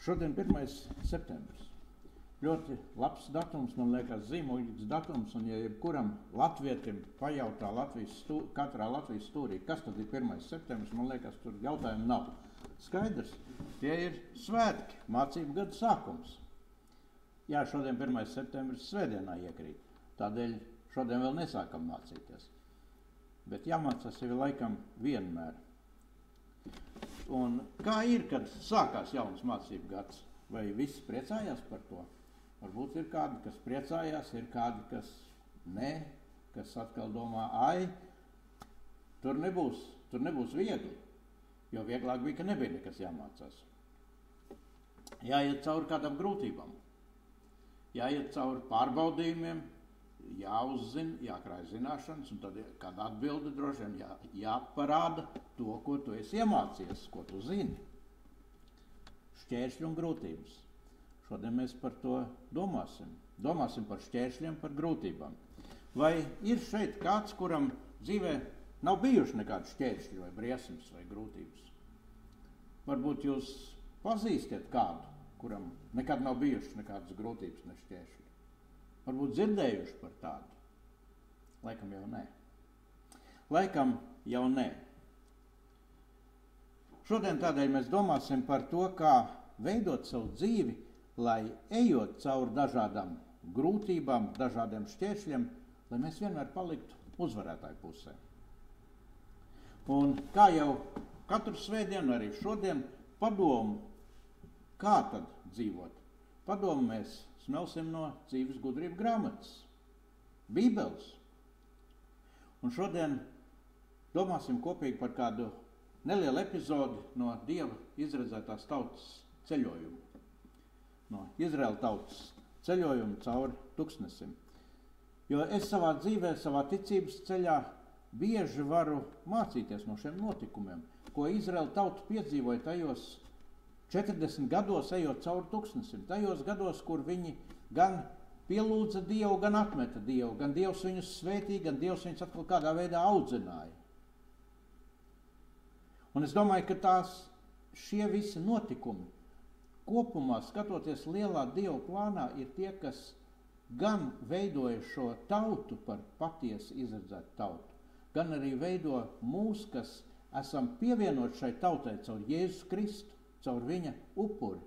Šodien 1. septembris. Ļoti labs datums, man liekas, zīmoļīgs datums, un ja jebkuram latvietim pajautā katrā Latvijas stūrī, kas tad ir 1. septembris, man liekas, tur jautājumu nav. Skaidrs, tie ir svētki, mācību gada sākums. Jā, šodien 1. septembris svētdienā iekrīt, tādēļ šodien vēl nesākam mācīties. Bet jāmācās jau laikam vienmēr. Un kā ir, kad sākās jauns mācību gads? Vai visi priecājās par to? Varbūt ir kādi, kas priecājās, ir kādi, kas ne, kas atkal domā, tur nebūs viegli, jo vieglāk bija, ka nebija nekas jāmācās. Jāiet cauri kādām grūtībām, jāiet cauri pārbaudījumiem, jāuzzina, jākrāj zināšanas, un tad kāda atbilde droši vien jāparāda to, ko tu esi iemācījies, ko tu zini. Šķēršļi un grūtības. Šodien mēs par to domāsim. Domāsim par šķēršļiem, par grūtībām. Vai ir šeit kāds, kuram dzīvē nav bijuši nekādi šķēršļi vai briesmas vai grūtības? Varbūt jūs pazīstat kādu, kuram nekad nav bijuši nekādas grūtības, ne šķēršļi. Varbūt dzirdējuši par tādu. Laikam jau nē. Laikam jau nē. Šodien tādēļ mēs domāsim par to, kā veidot savu dzīvi, lai ejot cauri dažādām grūtībām, dažādiem šķēršļiem, lai mēs vienmēr paliktu uzvarētāju pusē. Un kā jau katru svētdienu, arī šodien padomu, kā tad dzīvot? Padomu mēs smelsim no dzīves gudrību grāmatas, Bībeles. Un šodien domāsim kopīgi par kādu nelielu epizodi no Dieva izredzētās tautas ceļojumu. No Izraēla tautas ceļojumu cauri tuksnesim. Jo es savā dzīvē, savā ticības ceļā bieži varu mācīties no šiem notikumiem, ko Izraēla tauta piedzīvoja tajos 40 gados ejot cauri tuksnesim. Tajos gados, kur viņi gan pielūdza Dievu, gan atmeta Dievu, gan Dievs viņus svētīja, gan Dievs viņus atkal kādā veidā audzināja. Un es domāju, ka šie visi notikumi kopumā, skatoties lielā Dieva plānā, ir tie, kas gan veidoja šo tautu par patiesi izredzētu tautu, gan arī veido mūs, kas esam pievienot šai tautai caur Jēzus Kristu, caur viņa upuri,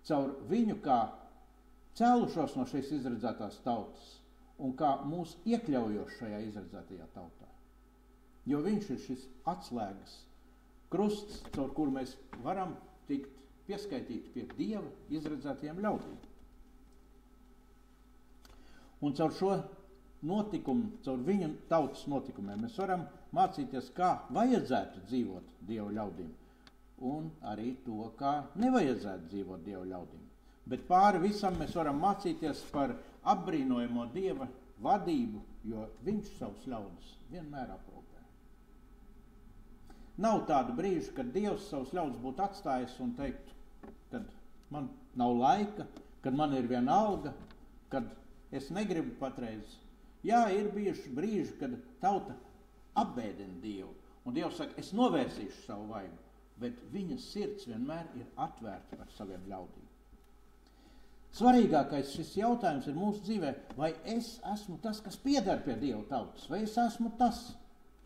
caur viņu kā cēlušos no šīs izredzētās tautas un kā mūs iekļaujoši šajā izredzētajā tautā. Jo viņš ir šis atslēgas krusts, caur kuru mēs varam tikt pieskaitīt pie Dieva izredzētajiem ļaudīm. Un caur šo notikumu, caur viņu tautas notikumiem, mēs varam mācīties, kā vajadzētu dzīvot Dieva ļaudīm, un arī to, kā nevajadzētu dzīvot Dieva ļaudīm. Bet pāri visam mēs varam mācīties par apbrīnojamo Dieva vadību, jo viņš savus ļaudis vienmēr aprūpē. Nav tāda brīža, kad Dievs savus ļaudis būtu atstājis un teiktu, kad man nav laika, kad man ir viena alga, kad es negribu patreiz. Jā, ir bijuši brīži, kad tauta apbēdina Dievu, un Dievs saka, es novērsīšu savu vaigu, bet viņa sirds vienmēr ir atvērta par saviem ļaudīm. Svarīgākais šis jautājums ir mūsu dzīvē, vai es esmu tas, kas pieder pie Dieva tautas, vai es esmu tas,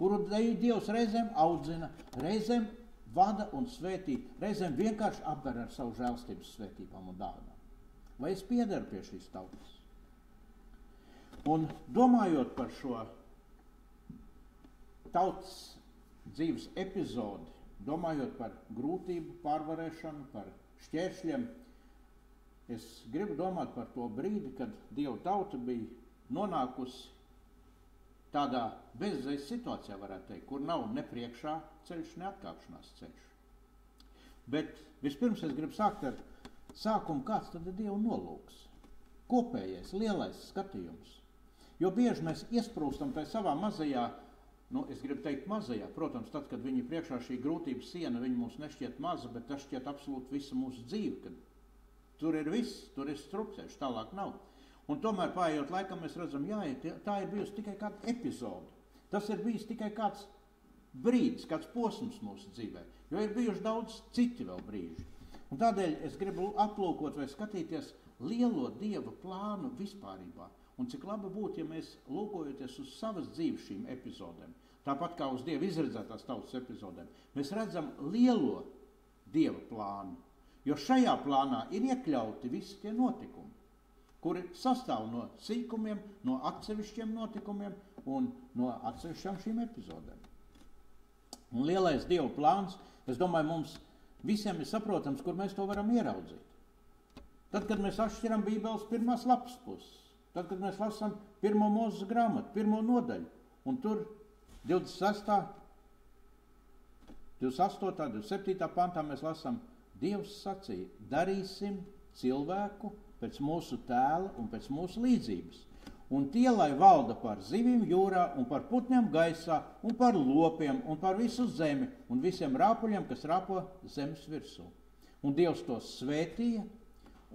kuru Dievs reizēm audzina, reizēm vada un svētī, reizēm vienkārši apber ar savu žēlstības svētībām un dāvanām. Vai es piederu pie šīs tautas? Un domājot par šo tautas dzīves epizodi, domājot par grūtību pārvarēšanu, par šķēršļiem, es gribu domāt par to brīdi, kad Dieva tauta bija nonākusi tādā bezizējas situācijā, varētu teikt, kur nav ne priekšā ceļš, ne atkāpšanās ceļš. Bet vispirms es gribu sākt ar sākumu, kāds tad ir Dieva nolūks. Kopējais, lielais skatījums. Jo bieži mēs iesprūstam tai savā mazajā, es gribu teikt mazajā, protams, tad, kad viņi priekšā šī grūtības siena, viņi mums nešķiet maza, bet tas šķiet absolūti visa mūsu dzīve, kad tur ir viss, tur ir strupceļš, tālāk nav. Un tomēr pārējot laikam mēs redzam, tā ir bijusi tikai kāda epizode. Tas ir bijis tikai kāds brīdis, kāds posms mūsu dzīvē, jo ir bijuši daudz citi vēl brīži. Un tādēļ es gribu aplūkot vai skatīties lielo Dieva plānu vispārībā. Un cik labi būtu, ja mēs lūkojoties uz savas dzīves šīm epizodēm, tāpat kā uz Dieva izredzētās tautas epizodēm, mēs redzam lielo Dieva plānu. Jo šajā plānā ir iekļauti visi tie notikumi, kuri sastāv no sīkumiem, no atsevišķiem notikumiem un no atsevišķām šīm epizodēm. Un lielais Dieva plāns, es domāju, mums visiem ir saprotams, kur mēs to varam ieraudzīt. Tad, kad mēs atšķiram Bībeles pirmās lapas puses, tad, kad mēs lasām 1. Mūzes grāmatu, 1. nodaļu, un tur 26., 28., 27. pantā mēs lasām, Dievs sacīja, darīsim cilvēku pēc mūsu tēla un pēc mūsu līdzības. Un tie, lai valda par zivīm jūrā un par putniem gaisā un par lopiem un par visu zemi un visiem rāpuļiem, kas rāpo zemes virsū. Un Dievs tos svētīja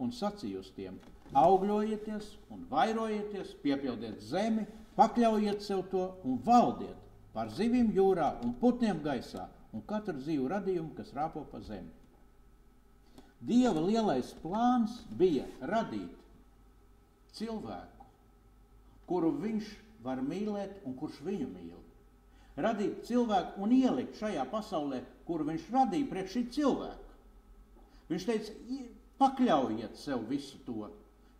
un sacīja uz tiem, augļojieties un vairojieties, piepildiet zemi, pakļaujiet sev to un valdiet par zivīm jūrā un putniem gaisā un katru dzīvu radījumu, kas rāpo pa zemi. Dieva lielais plāns bija radīt cilvēku, kuru viņš var mīlēt un kurš viņu mīl. Radīt cilvēku un ielikt šajā pasaulē, kuru viņš radīja priekš šī cilvēka. Viņš teica, pakļaujiet sev visu to,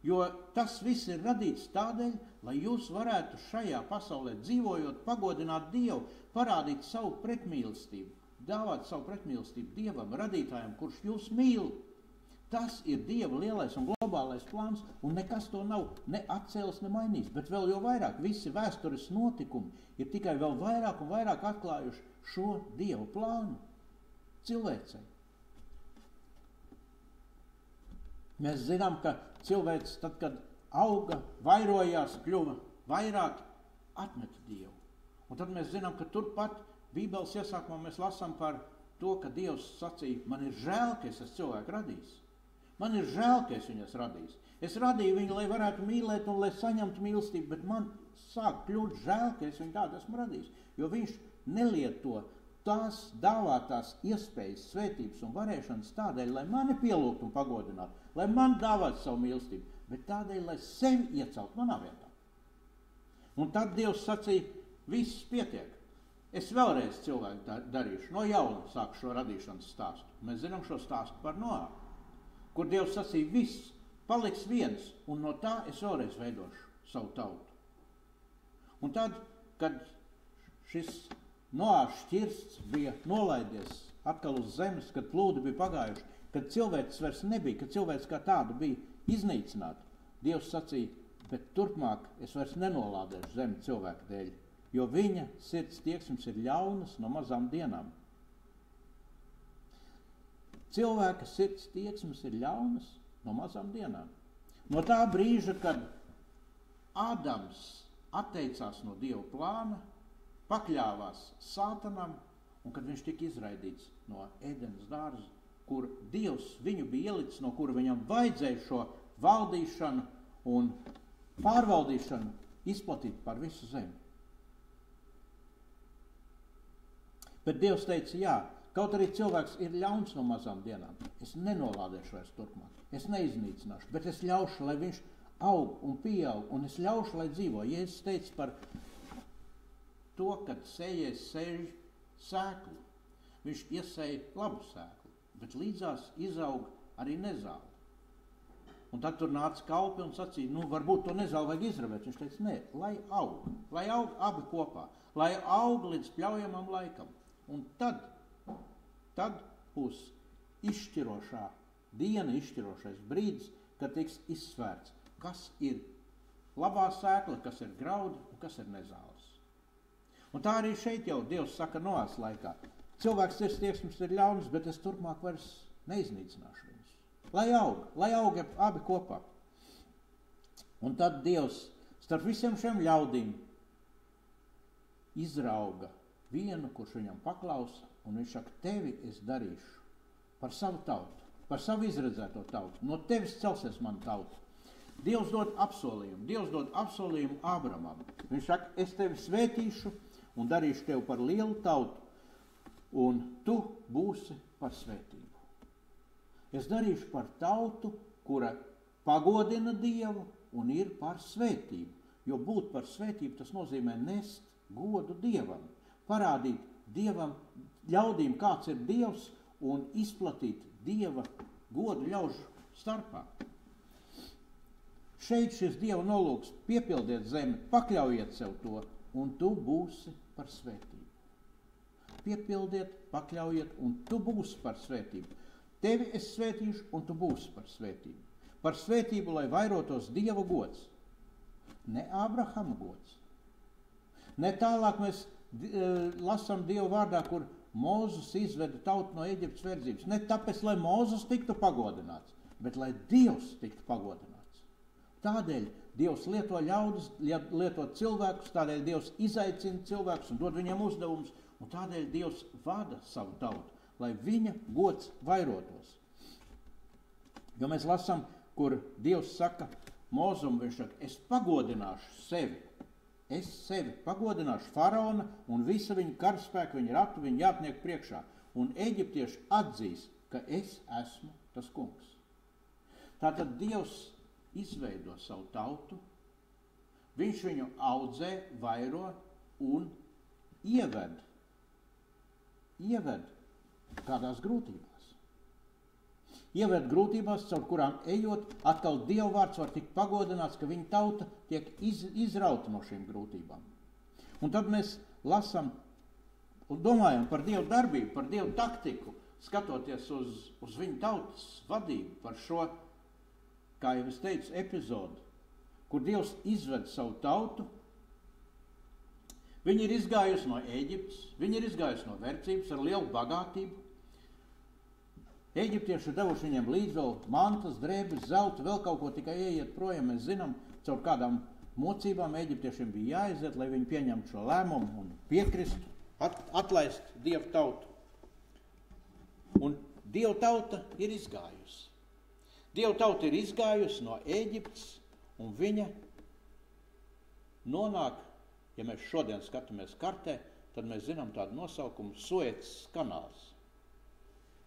jo tas viss ir radīts tādēļ, lai jūs varētu šajā pasaulē dzīvojot, pagodināt Dievu, parādīt savu pretmīlestību, dāvāt savu pretmīlestību Dievam, radītājam, kurš jūs mīl. Tas ir Dieva lielais un globālais plāns, un nekas to nav ne atcēlis, ne mainījis. Bet vēl jau vairāk, visi vēstures notikumi ir tikai vēl vairāk un vairāk atklājuši šo Dieva plānu cilvēcei. Mēs zinām, ka cilvēks, tad, kad auga, vairojās, kļuva vairāk, atmeta Dievu. Un tad mēs zinām, ka turpat Bībeles iesākumā mēs lasām par to, ka Dievs sacīja, man ir žēl, ka es esmu cilvēku radījis. Man ir žēl, ka es viņas radījis. Es radīju viņu, lai varētu mīlēt un lai saņemtu mīlestību, bet man sāk kļūt žēl, ka es viņu tādu esmu radījis. Jo viņš nelieto tās dāvātās iespējas, svētības un varēšanas tādēļ, lai mani pielūgtu un pagodinātu, lai man dāvātu savu mīlestību, bet tādēļ, lai sevi iecelt manā vietā. Un tad Dievs sacīja, viss pietiek. Es vēlreiz cilvēku darīšu, no jauna sāku šo radīšanas stāstu. Mēs zinām šo stāstu par Noā, kur Dievs sacīja, viss paliks viens, un no tā es vēlreiz veidošu savu tautu. Un tad, kad šis Noā šķirsts bija nolaidies atkal uz zemes, kad plūdi bija pagājuši, kad cilvēks vairs nebija, kad cilvēks kā tādu bija iznīcināta, Dievs sacīja, bet turpmāk es vairs nenolādēšu zemi cilvēku dēļ, jo viņa sirds tieksmes ir ļaunas no mazām dienām. Cilvēka sirds tieksmes ir ļaunas no mazām dienām. No tā brīža, kad Ādams atteicās no Dieva plāna, pakļāvās Sātanam, un kad viņš tika izraidīts no Ēdenes dārza, kur Dievs viņu bija ielicis, no kura viņam vajadzēja šo valdīšanu un pārvaldīšanu izplatīt par visu zemi. Bet Dievs teica, jā, kaut arī cilvēks ir ļauns no mazām dienām, es nenolādēšu vairs turpmāk, es neiznīcināšu, bet es ļaušu, lai viņš aug un pieaug, un es ļaušu, lai dzīvo. Jēzus teica par to, kad sējais sēž sēklu, viņš iesēja labu sēklu, bet līdzās izaug arī nezāli. Un tad tur nāca kalpi un sacīja, varbūt to nezāli vajag izravēt. Viņš teica, nē, lai aug abi kopā, lai aug līdz pļaujamam laikam. Un tad būs izšķirošā diena, izšķirošais brīdis, kad tiks izsvērts, kas ir labā sēkla, kas ir graudi un kas ir nezāles. Un tā arī šeit jau Dievs saka Noās laikā. Cilvēks sirds tieksmes ir ļaunas, bet es turpmāk vairs neiznīcināšu viņus. Lai aug abi kopā. Un tad Dievs starp visiem šiem ļaudīm izrauga vienu, kurš viņam paklausa, un viņš saka, tevi es darīšu par savu tautu, par savu izredzēto tautu. No tevis celsies mana tauta. Dievs dod apsolījumu Ābramam. Viņš saka, es tevi svētīšu un darīšu tevi par lielu tautu, un tu būsi par svētību. Es darīšu par tautu, kura pagodina Dievu un ir par svētību. Jo būt par svētību tas nozīmē nest godu Dievam, parādīt Dievam, ļaudīm, kāds ir Dievs un izplatīt Dieva godu ļaužu starpā. Šeit šis Dieva nolūks: piepildiet zemi, pakļaujiet sev to, un tu būsi par svētību. Piepildiet, pakļaujiet, un tu būsi par svētību. Tevi es svētīšu, un tu būsi par svētību. Par svētību, lai vairotos Dieva gods. Ne Ābrahama gods. Ne tālāk mēs lasām Dieva vārdā, kur Mūzes izveda tautu no Eģiptes verdzības. Ne tāpēc, lai Mūzes tiktu pagodināts, bet lai Dievs tiktu pagodināts. Tādēļ Dievs lieto ļaudis, lieto cilvēkus, tādēļ Dievs izaicina cilvēkus un dod viņiem uzdevumus, un tādēļ Dievs vada savu tautu, lai viņa gods vairotos. Jo mēs lasām, kur Dievs saka Mūzum, viņš saka: es pagodināšu sevi. Es sevi pagodināšu faraona un visa viņa karaspēka, viņa ratu, viņa jātnieku priekšā. Un eģiptieši atzīs, ka es esmu tas kungs. Tātad Dievs izveido savu tautu, viņš viņu audzē, vairo un ieved kādās grūtībās. Ieved grūtībās, caur kurām ejot, atkal Dieva vārds var tikt pagodināts, ka viņa tauta tiek izrauta no šīm grūtībām. Un tad mēs lasām un domājam par Dieva darbību, par Dieva taktiku, skatoties uz viņa tautas vadību, par šo, kā jau es teicu, epizodu, kur Dievs izved savu tautu. Viņi ir izgājusi no Ēģiptes, viņi ir izgājusi no verdzības ar lielu bagātību. Eģiptieši ir devuši viņiem līdz vēl mantas, drēbes, zeltu, vēl kaut ko, tikai ieiet projām. Mēs zinām, caur kādām mocībām eģiptiešiem bija jāiziet, lai viņi pieņemtu šo lēmumu un piekristu, atlaist Dieva tautu. Un Dieva tauta ir izgājusi. Dieva tauta ir izgājusi no Ēģiptes, un viņa nonāk, ja mēs šodien skatāmies kartē, tad mēs zinām tādu nosaukumu Suecas kanāls,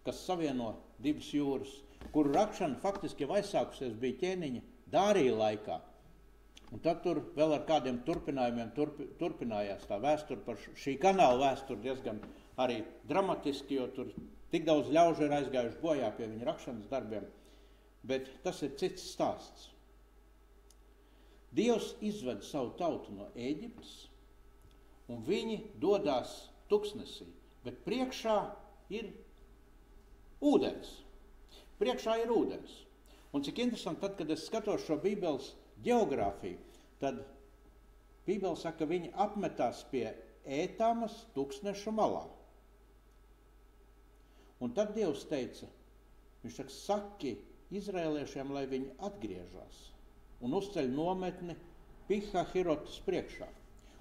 kas savieno divas jūras, kuru rakšana faktiski jau aizsākusies bija ķēniņa Dārija laikā. Un tad tur vēl ar kādiem turpinājumiem turpinājās tā vēsture par šī kanāla vēsture diezgan arī dramatiski, jo tur tik daudz ļaužu ir aizgājuši bojā pie viņa rakšanas darbiem. Bet tas ir cits stāsts. Dievs izved savu tautu no Ēģiptes, un viņi dodās tuksnesī, bet priekšā ir ūdens. Priekšā ir ūdens. Un cik interesanti, tad, kad es skatos šo Bībeles ģeogrāfiju, tad Bībele saka, ka viņi apmetās pie Ētāmas tuksneša malā. Un tad Dievs teica, viņš saka, saki izraēliešiem, lai viņi atgriežas un uzceļ nometni Pihahirotas priekšā.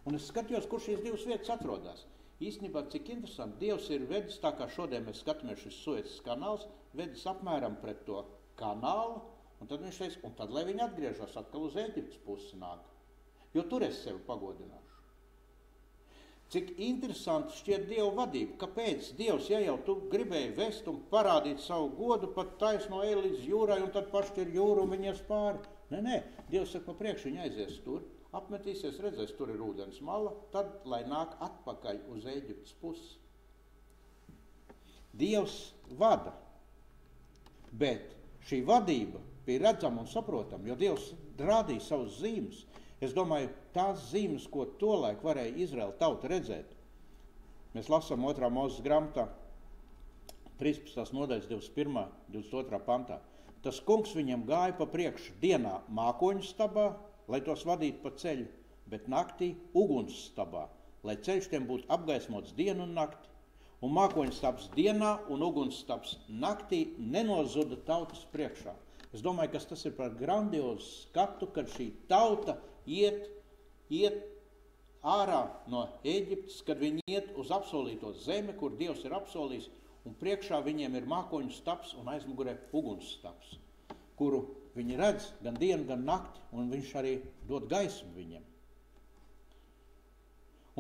Un es skatījos, kur šīs divas vietas atrodas. Īstenībā, cik interesanti, Dievs ir vedis, tā kā šodien mēs skatāmies šis Suecas kanāls, vedis apmēram pret to kanālu, un tad viņš teica, un tad, lai viņi atgriežas atkal uz Ēģiptes pusi nāk, jo tur es sevi pagodināšu. Cik interesanti šķiet Dieva vadība, kāpēc Dievs, ja jau tu gribēji vest un parādīt savu godu, pat taisno ej līdz jūrai, un tad pašķir jūru un viņi ies pāri. Nē, Dievs saka, pa priekšu viņi aizies tur, apmetīsies, redzēs, tur ir ūdens mala, tad, lai nāk atpakaļ uz Ēģiptes pusi. Dievs vada, bet šī vadība bija redzama un saprotama, jo Dievs rādīja savus zīmes. Es domāju, tās zīmes, ko tolaik varēja Izraēla tauta redzēt. Mēs lasām 2. Mūzes grāmatā, 13. nodaļas 21. 22. pantā. Tas kungs viņam gāja pa priekšu dienā mākoņu stabā, lai tos vadītu pa ceļu, bet naktī uguns stabā, lai ceļš tiem būtu apgaismots dienu un nakti. Un mākoņu stabs dienā un uguns stabs naktī nenozuda tautas priekšā. Es domāju, ka tas ir par grandiozu skatu, kad šī tauta iet ārā no Ēģiptes, kad viņi iet uz apsolīto zemi, kur Dievs ir apsolījis, un priekšā viņiem ir mākoņu stabs un aizmugurē uguns stabs, kuru viņi redz gan dienu, gan nakti, un viņš arī dod gaismu viņiem.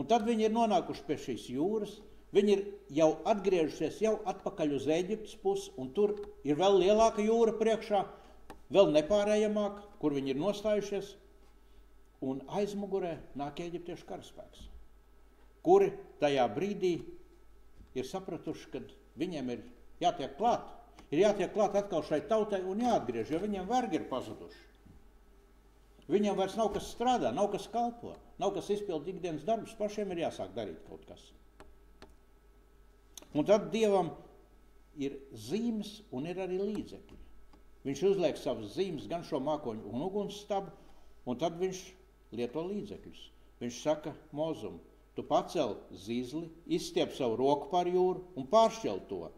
Un tad viņi ir nonākuši pie šīs jūras, viņi ir jau atgriežušies jau atpakaļ uz Ēģiptes pusi, un tur ir vēl lielāka jūra priekšā, vēl nepārējamāka, kur viņi ir nostājušies, un aizmugurē nāk Ēģiptiešu karaspēks, kuri tajā brīdī ir sapratuši, ka viņiem ir jātiek klāt. Ir jātiek klāt atkal šai tautai un jāatgriež, jo viņiem vergi ir pazuduši. Viņiem vairs nav kas strādā, nav kas kalpo, nav kas izpild ikdienas darbus, pašiem ir jāsāk darīt kaut kas. Un tad Dievam ir zīmes un ir arī līdzekļi. Viņš uzliek savas zīmes gan šo mākoņu un ugunsstabu, un tad viņš lieto līdzekļus. Viņš saka Mozum, tu pacel zīzli, izstiep savu roku pār jūru un pāršķel to,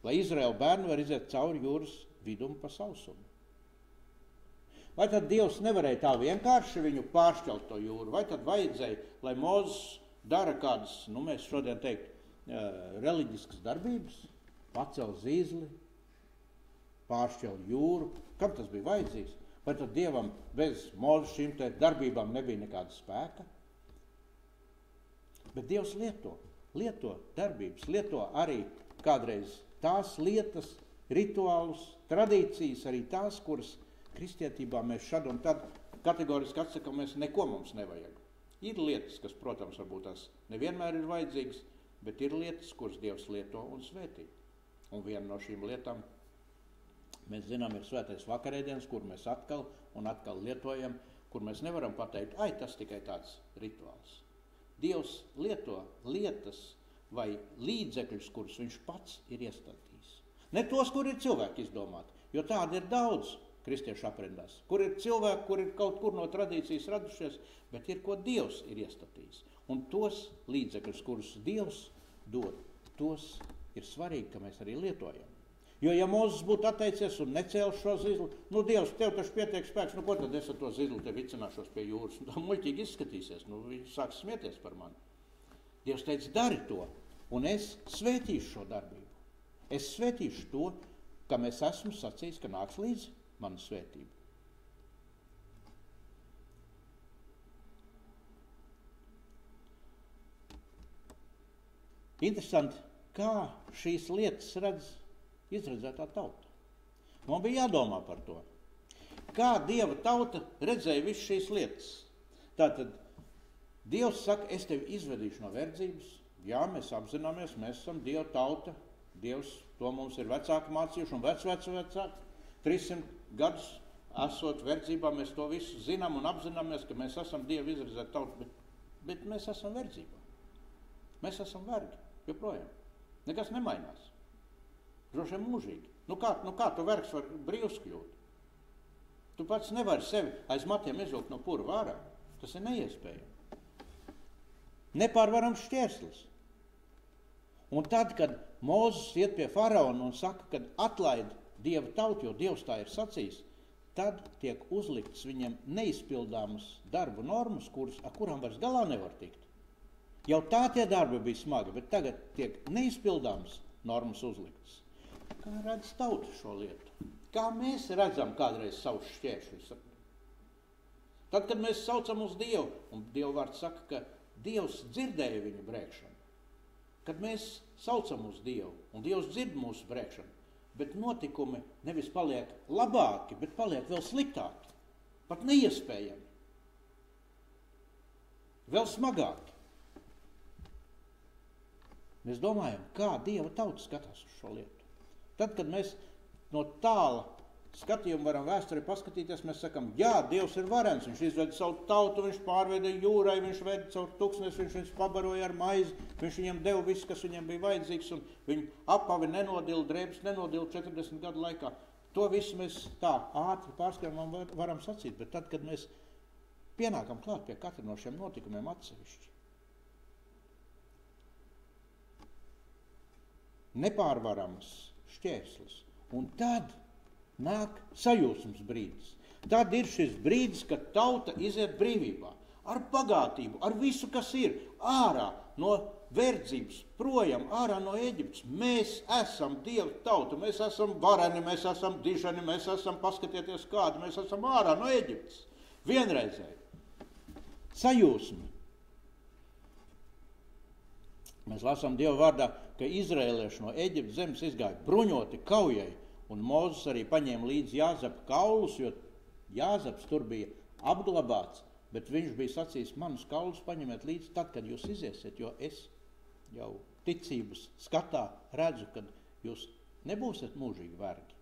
lai Izraēla bērni var iziet cauri jūras vidumu pa sausumu. Vai tad Dievs nevarēja tā vienkārši viņu pāršķelt to jūru, vai tad vajadzēja, lai Mozes dara kādas, mēs šodien teikt, reliģiskas darbības, pacel zīzli, pāršķel jūru, kam tas bija vajadzīgs? Vai tad Dievam bez Mozes šīm te darbībām nebija nekāda spēka? Bet Dievs lieto darbības, lieto arī kādreiz tās lietas, rituālus, tradīcijas, arī tās, kuras kristietībā mēs šad un tad kategoriski atsakamies, neko mums nevajag. Ir lietas, kas, protams, varbūt tās nevienmēr ir vajadzīgas, bet ir lietas, kuras Dievs lieto un svētī. Un viena no šīm lietām, mēs zinām, ir svētais vakarēdiens, kur mēs atkal un atkal lietojam, kur mēs nevaram pateikt, tas tikai tāds rituāls. Dievs lieto lietas vai līdzekļus, kurus viņš pats ir iestādījis. Ne tos, kur ir cilvēki izdomāti, jo tādi ir daudz kristiešu aprindās, kur ir cilvēki, kur ir kaut kur no tradīcijas radušies, bet ir, ko Dievs ir iestādījis. Un tos līdzekļus, kurus Dievs dod, tos ir svarīgi, ka mēs arī lietojam. Jo, ja Mozes būtu atteicies un necēlis šo zīzli, Dievs, tev taču pietiek spēks, ko tad es ar to zīzli te vicināšos pie jūras? Tā muļķīgi izskatīsies, viņš sāks smieties par mani. Dievs teica, dari to, un es svētīšu šo darbību. Es svētīšu to, kam es esmu sacījis, ka nāks līdzi mana svētība. Interesanti, kā šīs lietas redz izredzētā tauta. Man bija jādomā par to. Kā Dieva tauta redzēja visu šīs lietas. Tātad Dievs saka, es tevi izvedīšu no verdzības. Jā, mēs apzināmies, mēs esam Dieva tauta. Dievs to mums ir vecāki mācījuši un vecāki. 300 gadus esot verdzībā, mēs to visu zinām un apzināmies, ka mēs esam Dieva izredzēta tauta, bet mēs esam verdzībā. Mēs esam vergi, joprojām. Nekas nemainās. Droši vien mūžīgi. Kā tu vergs var brīvs kļūt? Tu pats nevari sevi aiz matiem izvilkt no pura vārā. Tas ir neiespējami. Nepārvarams šķērslis. Un tad, kad Mozes iet pie faraona un saka, kad atlaid Dieva tautu, jo Dievs tā ir sacījis, tad tiek uzliktas viņiem neizpildāmas darbu normas, ar kurām vairs galā nevar tikt. Jau tā tie darbi bija smagi, bet tagad tiek neizpildāmas normas uzliktas. Kā redz tauta šo lietu? Kā mēs redzam kādreiz savus šķēršļus? Tad, kad mēs saucam uz Dievu, un Dieva vārds saka, ka Dievs dzirdēja viņu brēkšanu, kad mēs saucam uz Dievu, un Dievs dzird mūsu brēkšanu, bet notikumi nevis paliek labāki, bet paliek vēl sliktāki, pat neiespējami, vēl smagāki. Mēs domājam, kā Dieva tauta skatās uz šo lietu. Tad, kad mēs no tāla skatījuma varam vēsturē paskatīties, mēs sakam, jā, Dievs ir varens, viņš izveda savu tautu, viņš pārveda jūrai, viņš veda caur tuksnesi, viņš pabaroja ar maizi, viņš viņiem deva visu, kas viņiem bija vajadzīgs, un viņu apavi nenodila, drēbes nenodila 40 gadu laikā. To visu mēs tā ātri pārskatām varam sacīt, bet tad, kad mēs pienākam klāt pie katra no šiem notikumiem atsevišķi, nepārvarams šķērslis, un tad nāk sajūsmas brīdis. Tad ir šis brīdis, kad tauta iziet brīvībā, ar bagātību, ar visu, kas ir, ārā no verdzības, projām, ārā no Ēģiptes. Mēs esam Dieva tauta, mēs esam vareni, mēs esam dižani, mēs esam, paskatieties kādi, mēs esam ārā no Ēģiptes. Vienreizēji. Sajūsma. Mēs lasām Dieva vārdā, ka izraēlieši no Eģiptes zemes izgāja bruņoti kaujai, un Mūzes arī paņēma līdzi Jāzepa kaulus, jo Jāzeps tur bija apglabāts, bet viņš bija sacījis, manus kaulus paņemiet līdzi tad, kad jūs iziesiet, jo es jau ticības skatā redzu, kad jūs nebūsiet mūžīgi vergi.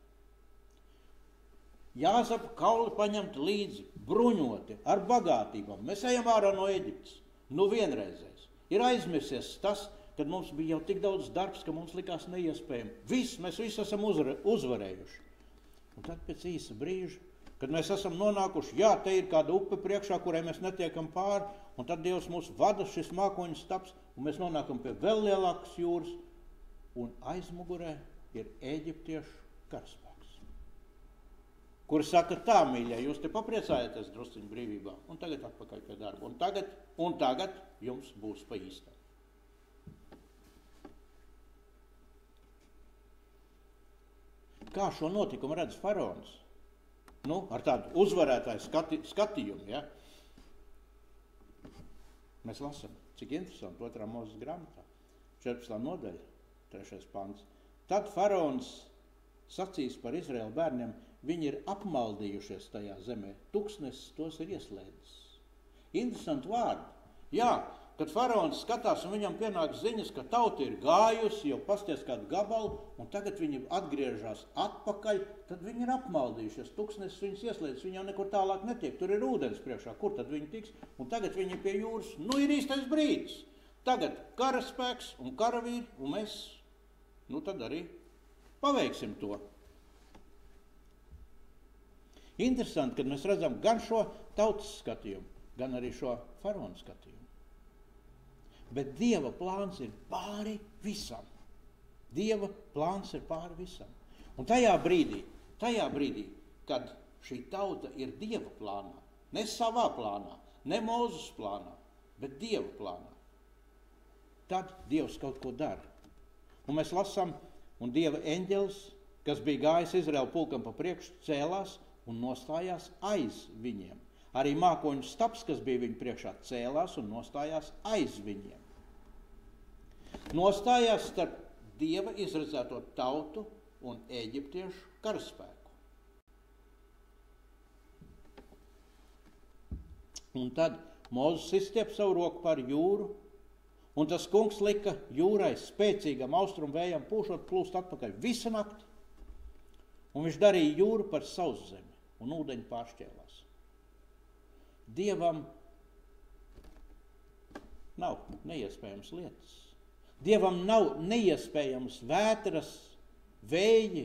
Jāzepa kauli paņemti līdzi, bruņoti, ar bagātībām. Mēs ejam ārā no Eģiptes. Nu vienreizējs. Ir aizmirsies tas, kad mums bija jau tik daudz darbs, ka mums likās neiespējami. Mēs visi esam uzvarējuši. Un tad pēc īsa brīža, kad mēs esam nonākuši, jā, te ir kāda upe priekšā, kurai mēs netiekam pāri, un tad Dievs mūs vada šis mākoņu staps, un mēs nonākam pie vēl lielākas jūras, un aizmugurē ir eģiptiešu karaspēks, kuri saka tā, mīļie, jūs te papriecājieties drusciņu brīvībā, un tagad atpakaļ pie darba, un tagad jums būs pa īstām. Kā šo notikumu redz faraons? Ar tādu uzvarētāju skatījumu, ja? Mēs lasām, cik interesanti, 2. Mūzes grāmatā, 14. nodaļa, 3. pants. Tad faraons sacīs par Izraēlu bērniem, viņi ir apmaldījušies tajā zemē, tuksnesis tos ir ieslēdzis. Interesanti vārdi. Jā, kad faraons skatās un viņam pienāk ziņas, ka tauta ir gājusi, jau pasties kādu gabalu, un tagad viņi atgriežas atpakaļ, tad viņi ir apmaldījušies, tuksnesis viņus ieslēdzis, viņi jau nekur tālāk netiek, tur ir ūdens priekšā, kur tad viņi tiks, un tagad viņi ir pie jūras, ir īstais brīdis. Tagad karaspēks un karavīri, un mēs, tad arī paveiksim to. Interesanti, kad mēs redzam gan šo tautas skatījumu, gan arī šo faraona skatījumu. Bet Dieva plāns ir pāri visam. Dieva plāns ir pāri visam. Un tajā brīdī, kad šī tauta ir Dieva plānā, ne savā plānā, ne Mūzes plānā, bet Dieva plānā, tad Dievs kaut ko dara. Un mēs lasām, un Dieva eņģelis, kas bija gājis Izraēlu pulkam pa priekšu, cēlās un nostājās aiz viņiem. Arī mākoņu staps, kas bija viņu priekšā, cēlās un nostājās aiz viņiem. Nostājās starp Dieva izredzēto tautu un eģiptiešu karaspēku. Un tad Mūzes izstiep savu roku par jūru, un tas kungs lika jūrai spēcīgam austrumvējam pūšot plūst atpakaļ visu nakti, un viņš darīja jūru par sauszemi, un ūdeņi pāršķēlās. Dievam nav neiespējams lietas. Dievam nav neiespējams vētras, vēji,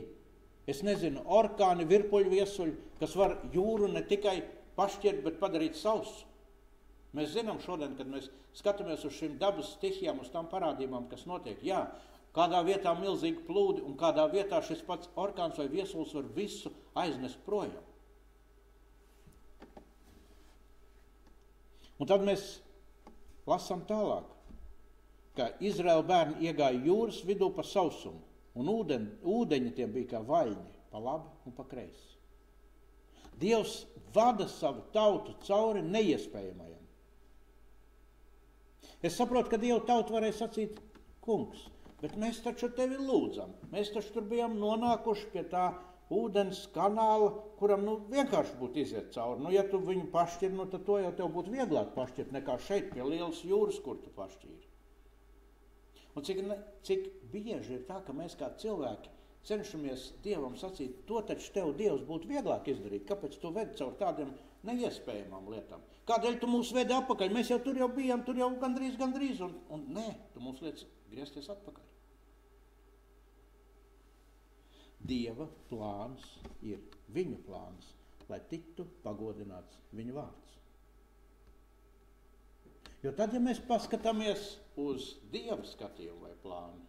orkāni, virpuļu viesuļi, kas var jūru ne tikai pašķirt, bet padarīt sausu. Mēs zinām šodien, kad mēs skatāmies uz šīm dabas stihijām, uz tām parādībām, kas notiek. Jā, kādā vietā milzīgi plūdi, un kādā vietā šis pats orkāns vai viesulis var visu aiznest projām. Un tad mēs lasām tālāk, ka Izraēla bērni iegāja jūras vidū pa sausumu, un ūdeņi tiem bija kā vaļņi, pa labi un pa kreisi. Dievs vada savu tautu cauri neiespējamajam. Es saprotu, ka Dieva tauta varēja sacīt, kungs, bet mēs taču tevi lūdzam. Mēs taču tur bijām nonākuši pie tā ūdens kanāla, kuram vienkārši būtu iziet cauri. Ja tu viņu pašķir, tad to jau tev būtu vieglāk pašķirt nekā šeit pie lielas jūras, kur tu pašķīri. Un cik bieži ir tā, ka mēs kā cilvēki cenšamies Dievam sacīt, to taču tev Dievs būtu vieglāk izdarīt. Kāpēc tu vedi caur tādiem neiespējamām lietām? Kādēļ tu mūs vedi atpakaļ? Mēs jau tur bijām, tur jau gandrīz, un nē, tu mūs liec griezties atpakaļ. Dieva plāns ir viņa plāns, lai tiktu pagodināts viņa vārds. Jo tad, ja mēs paskatāmies uz Dieva skatījumu vai plānu,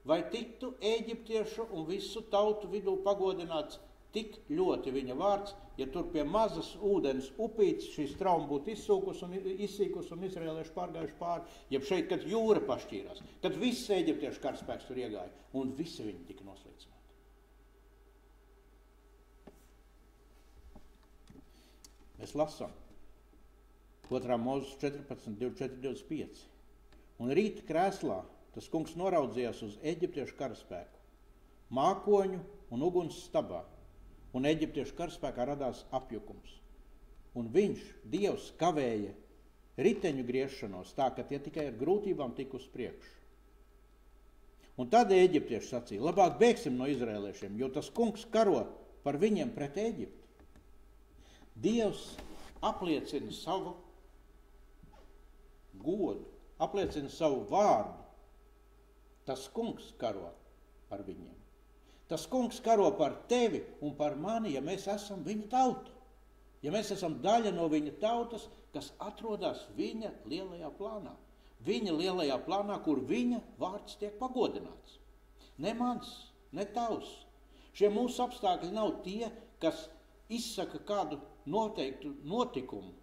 vai tiktu eģiptiešu un visu tautu vidū pagodināts tik ļoti viņa vārds, ja tur pie mazas ūdens upītes šī strauma būtu izsīkus un izraēlieši pārgājuši pāri, jeb šeit, kad jūra pašķīrās, kad viss eģiptiešu karaspēks tur iegāja un visi viņi tika noslīcināti. Mēs lasām 2. Mūzes 14, 24, 25. Un rīta krēslā tas kungs noraudzījās uz eģiptiešu karaspēku, mākoņu un uguns stabā, un eģiptiešu karaspēkā radās apjukums. Un viņš, Dievs, kavēja riteņu griešanos tā, ka tie tikai ar grūtībām tika uz priekšu. Un tad eģiptieši sacīja, labāk bēgsim no izrēliešiem, jo tas kungs karo par viņiem pret Eģipti. Dievs apliecina savu godu, apliecina savu vārdu. Tas kungs karo par viņiem. Tas kungs karo par tevi un par mani, ja mēs esam viņa tauta. Ja mēs esam daļa no viņa tautas, kas atrodas viņa lielajā plānā. Viņa lielajā plānā, kur viņa vārds tiek pagodināts. Ne mans, ne tavs. Šie mūsu apstākļi nav tie, kas izsaka kādu noteiktu notikumu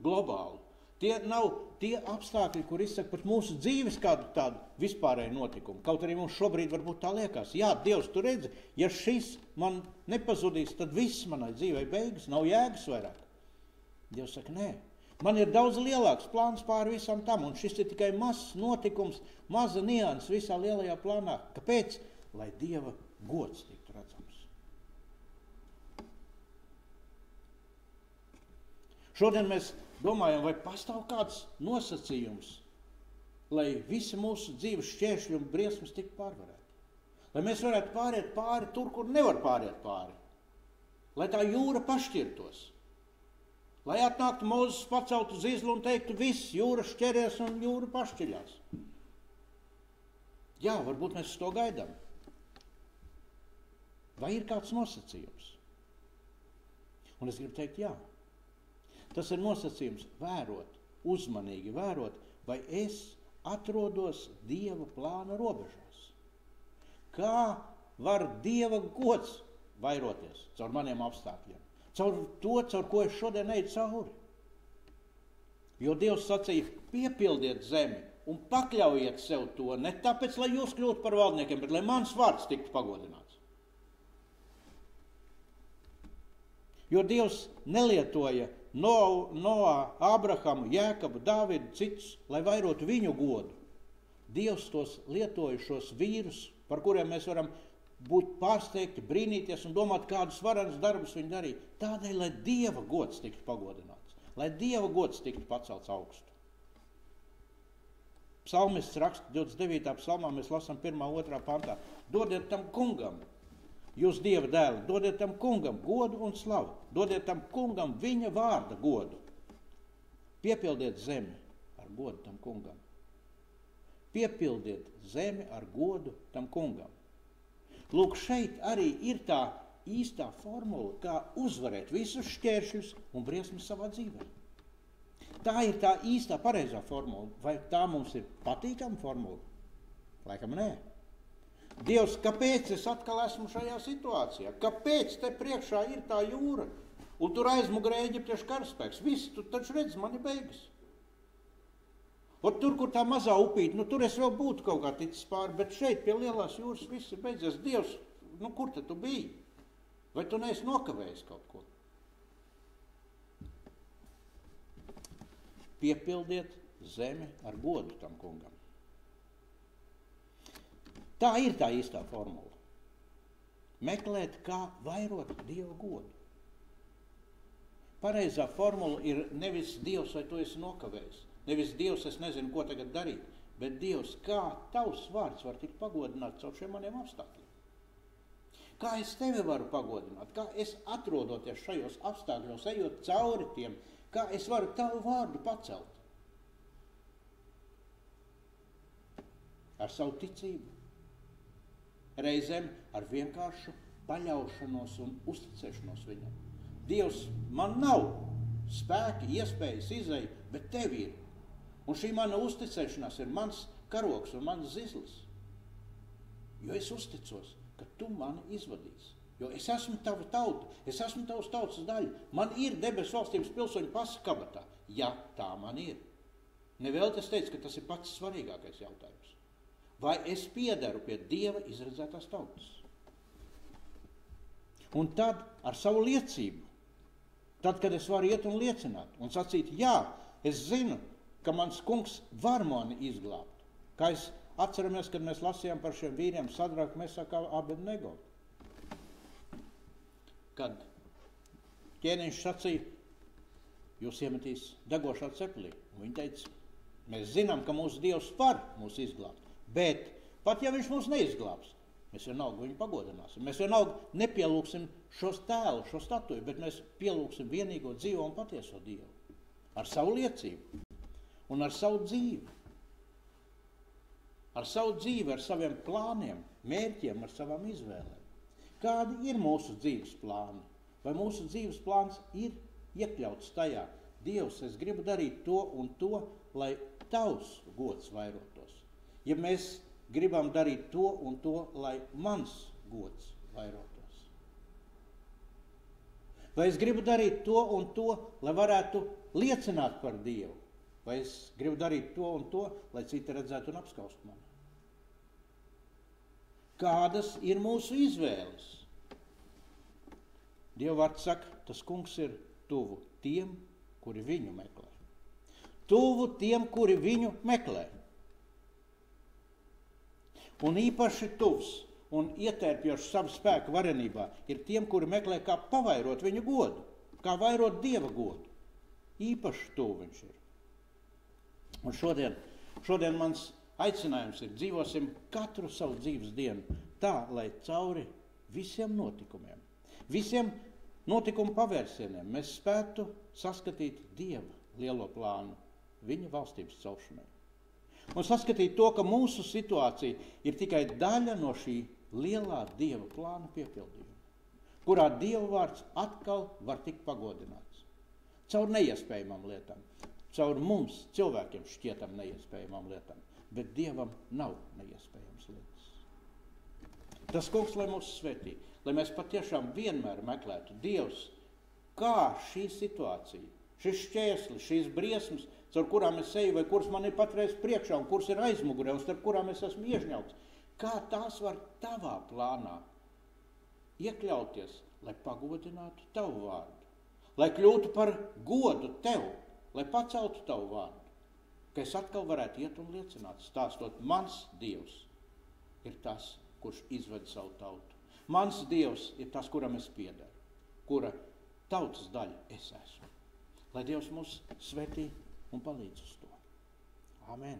globālu. Tie nav tie apstākļi, kur izsaka pat mūsu dzīves kādu tādu vispārēju notikumu. Kaut arī mums šobrīd varbūt tā liekas. Jā, Dievs, tu redzi, ja šis man nepazudīs, tad viss manai dzīvei beigas, nav jēgas vairāk. Dievs saka, nē, man ir daudz lielāks plāns pāri visam tam, un šis ir tikai mazs notikums, maza nianses visā lielajā plānā. Kāpēc? Lai Dieva gods tiktu redzams. Šodien mēs domājam, vai pastāv kāds nosacījums, lai visi mūsu dzīves šķēršļi un briesmas tiktu pārvarēti. Lai mēs varētu pāriet pāri tur, kur nevar pāriet pāri. Lai tā jūra pašķirtos. Lai atnāktu Mūzes pacelt uz izlu un teiktu, viss jūra šķeries un jūra pašķiļās. Jā, varbūt mēs to gaidām. Vai ir kāds nosacījums? Un es gribu teikt, jā. Tas ir nosacījums vērot, uzmanīgi vērot, vai es atrodos Dieva plāna robežās. Kā var Dieva gods vairoties caur maniem apstākļiem? Caur to, caur ko es šodien eju cauri. Jo Dievs sacīja, piepildiet zemi un pakļaujiet sev to, ne tāpēc, lai jūs kļūtu par valdniekiem, bet lai mans vārds tiktu pagodināts. Jo Dievs nelietoja Noā, Ābrahamu, Jēkabu, Dāvidu, citus, lai vairotu viņu godu. Dievs tos lietoja šos vīrus, par kuriem mēs varam būt pārsteigti, brīnīties un domāt, kādus varenas darbus viņi darīja. Tādēļ, lai Dieva gods tiktu pagodināts, lai Dieva gods tiktu pacelts augstu. Psalmists raksta 29. psalmā, mēs lasām 1.2. pantā. Dodiet tam kungam, jūs Dieva dēli, dodiet tam kungam godu un slavu. Dodiet tam kungam viņa vārda godu. Piepildiet zemi ar godu tam kungam. Piepildiet zemi ar godu tam kungam. Lūk, šeit arī ir tā īstā formula, kā uzvarēt visus šķēršļus un briesmas savā dzīvē. Tā ir tā īstā pareizā formula. Vai tā mums ir patīkama formula? Laikam nē. Dievs, kāpēc es atkal esmu šajā situācijā? Kāpēc te priekšā ir tā jūra? Un tur aizmugurē eģiptiešu karaspēks. Viss, tu taču redz, man ir beigas. Un tur, kur tā mazā upīte, tur es vēl būtu kaut kā ticis pāri, bet šeit pie lielās jūras viss ir beidzies. Dievs, kur te tu biji? Vai tu neesi nokavējis kaut ko? Piepildiet zemi ar godu tam kungam. Tā ir tā īstā formula. Meklēt, kā vairot Dieva godu. Pareizā formula ir nevis Dievs, vai tu esi nokavējis. Nevis Dievs, es nezinu, ko tagad darīt. Bet Dievs, kā tavs vārds var tikt pagodināts caur šiem maniem apstākļiem? Kā es tevi varu pagodināt? Kā es atrodoties šajos apstākļos, ejot cauri tiem, kā es varu tavu vārdu pacelt? Ar savu ticību. Reizēm ar vienkāršu paļaušanos un uzticēšanos viņam. Dievs, man nav spēki, iespējas, izēja, bet tev ir. Un šī mana uzticēšanās ir mans karoks un mans zizlis. Jo es uzticos, ka tu mani izvadīsi. Jo es esmu tava tauta, es esmu tavas tautas daļa. Man ir debesu valstības pilsoņu pasa kabatā, ja tā man ir. Nevēl es teicu, ka tas ir pats svarīgākais jautājums. Vai es piederu pie Dieva izredzētās tautas? Un tad ar savu liecību, tad, kad es varu iet un liecināt un sacīt, jā, es zinu, ka mans kungs var mani izglābt. Kā es atceramies, kad mēs lasījām par šiem vīriem Sadraku, Mesaka, Abednego. Kad ķēniņš sacīja, jūs iemetīs degošā ceplī. Un viņi teica, mēs zinām, ka mūsu Dievs var mūs izglābt, bet pat ja viņš mūs neizglābs, mēs vienalga viņu pagodināsim. Mēs vienalga nepielūksim šos tēlus, šo statuju, bet mēs pielūksim vienīgo dzīvo un patieso Dievu. Ar savu liecību un ar savu dzīvi. Ar savu dzīvi, ar saviem plāniem, mērķiem, ar savām izvēlēm. Kādi ir mūsu dzīves plāni? Vai mūsu dzīves plāns ir iekļauts tajā? Dievs, es gribu darīt to un to, lai tavs gods vairotos. Ja mēs gribam darīt to un to, lai mans gods vairotos. Vai es gribu darīt to un to, lai varētu liecināt par Dievu? Vai es gribu darīt to un to, lai citi redzētu un apskaust mani? Kādas ir mūsu izvēles? Dieva vārds saka, tas kungs ir tuvu tiem, kuri viņu meklē. Tuvu tiem, kuri viņu meklē. Un īpaši tuvs un ietērpjošs savu spēku varenībā ir tiem, kuri meklē, kā pavairot viņu godu, kā vairot Dieva godu. Īpaši tuvu viņš ir. Un šodien mans aicinājums ir dzīvosim katru savu dzīves dienu tā, lai cauri visiem notikumiem, visiem notikumu pavērsieniem mēs spētu saskatīt Dieva lielo plānu viņa valstības celšanai. Un saskatīt to, ka mūsu situācija ir tikai daļa no šī lielā Dieva plāna piepildījuma, kurā Dieva vārds atkal var tikt pagodināts. Caur neiespējamām lietām, caur mums, cilvēkiem šķietam neiespējamām lietām, bet Dievam nav neiespējams lietas. Tas kungs, lai mūs svētī, lai mēs patiešām vienmēr meklētu Dievs, kā šī situācija, šis šķērslis, šīs briesmas, caur kurām es eju, vai kuras man ir patreiz priekšā, un kuras ir aizmugurē, un starp kurām es esmu iežņauts, kā tās var tavā plānā iekļauties, lai pagodinātu tavu vārdu, lai kļūtu par godu tev, lai paceltu tavu vārdu, ka es atkal varētu iet un liecināt, stāstot, mans Dievs ir tas, kurš izved savu tautu. Mans Dievs ir tas, kuram es piederu, kura tautas daļa es esmu. Lai Dievs mūs svētī un palīdz uz to. Amen.